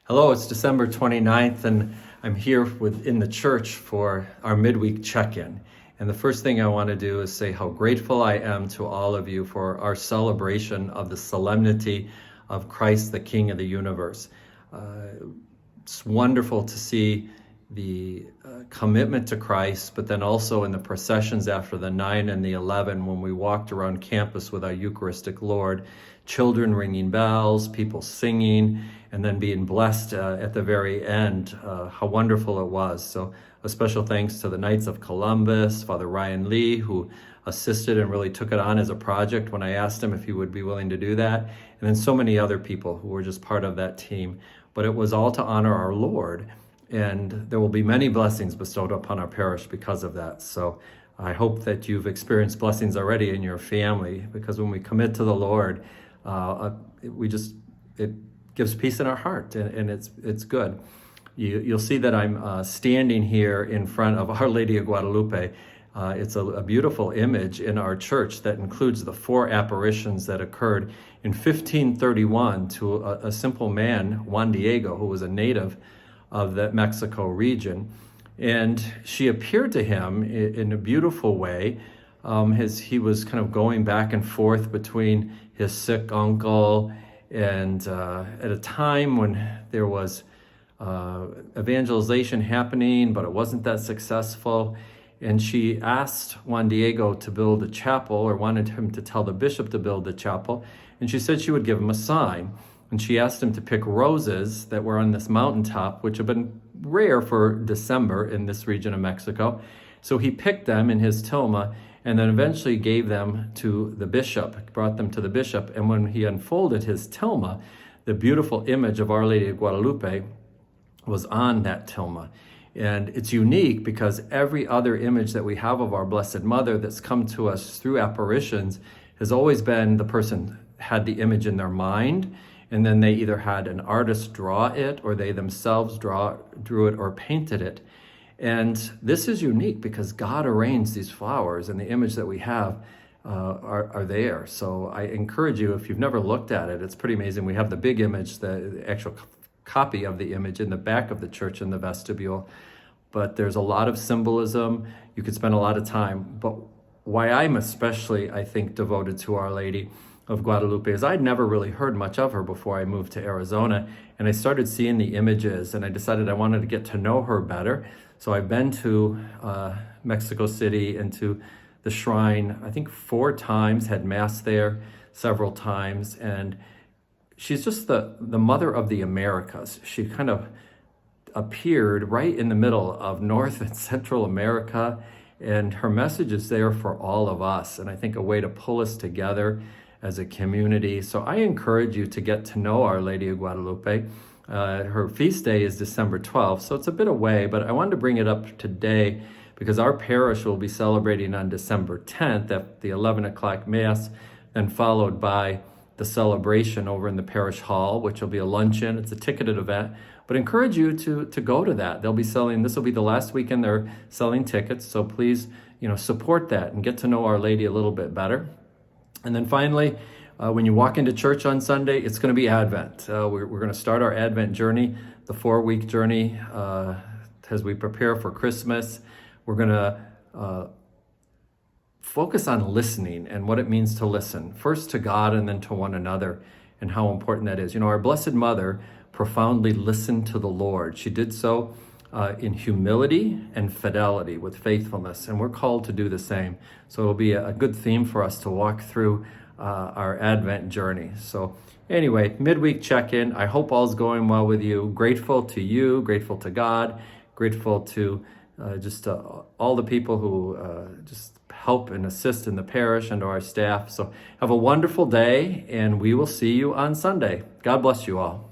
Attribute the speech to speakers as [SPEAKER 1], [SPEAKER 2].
[SPEAKER 1] Hello, it's December 29th, and I'm here within the church for our midweek check-in. And the first thing I want to do is say how grateful I am to all of you for our celebration of the solemnity of Christ, the King of the universe. It's wonderful to see the commitment to Christ, but then also in the processions after the 9 and the 11, when we walked around campus with our Eucharistic Lord, children ringing bells, people singing, and then being blessed at the very end. How wonderful it was. So a special thanks to the Knights of Columbus, Father Ryan Lee, who assisted and really took it on as a project when I asked him if he would be willing to do that. And then so many other people who were just part of that team. But it was all to honor our Lord. And there will be many blessings bestowed upon our parish because of that. So I hope that you've experienced blessings already in your family, because when we commit to the Lord, it gives peace in our heart, and it's good. You'll see that I'm standing here in front of Our Lady of Guadalupe. It's a beautiful image in our church that includes the 4 apparitions that occurred in 1531 to a simple man, Juan Diego, who was a native of the Mexico region. And she appeared to him in a beautiful way. He was kind of going back and forth between his sick uncle and at a time when there was evangelization happening, but it wasn't that successful. And she asked Juan Diego to build a chapel, or wanted him to tell the bishop to build the chapel. And she said she would give him a sign. And she asked him to pick roses that were on this mountaintop, which have been rare for December in this region of Mexico. So he picked them in his tilma, and then eventually gave them to the bishop, brought them to the bishop. And when he unfolded his tilma, the beautiful image of Our Lady of Guadalupe was on that tilma. And it's unique because every other image that we have of our Blessed Mother that's come to us through apparitions has always been the person had the image in their mind, and then they either had an artist draw it, or they themselves drew it or painted it. And this is unique because God arranged these flowers, and the image that we have are there. So I encourage you, if you've never looked at it, it's pretty amazing. We have the big image, the actual copy of the image in the back of the church in the vestibule. But there's a lot of symbolism. You could spend a lot of time. But why I'm especially, I think, devoted to Our Lady of Guadalupe is I'd never really heard much of her before I moved to Arizona. And I started seeing the images, and I decided I wanted to get to know her better. So I've been to Mexico City and to the shrine, I think 4 times, had Mass there several times. And she's just the mother of the Americas. She kind of appeared right in the middle of North and Central America, and her message is there for all of us, and I think a way to pull us together as a community. So I encourage you to get to know Our Lady of Guadalupe. Her feast day is December 12th, so it's a bit away, but I wanted to bring it up today because our parish will be celebrating on December 10th at the 11 o'clock Mass, then followed by the celebration over in the parish hall, which will be a luncheon. It's a ticketed event, but encourage you to go to that. They'll be selling, this will be the last weekend they're selling tickets, so please, support that and get to know Our Lady a little bit better. And then finally, when you walk into church on Sunday, it's going to be Advent. We're going to start our Advent journey, the 4-week journey, as we prepare for Christmas. We're going to focus on listening and what it means to listen, first to God and then to one another, and how important that is. Our Blessed Mother profoundly listened to the Lord. She did so in humility and fidelity, with faithfulness, and we're called to do the same. So it'll be a good theme for us to walk through our Advent journey. So anyway, midweek check-in. I hope all's going well with you. Grateful to you, grateful to God, grateful to all the people who just help and assist in the parish and to our staff. So have a wonderful day, and we will see you on Sunday. God bless you all.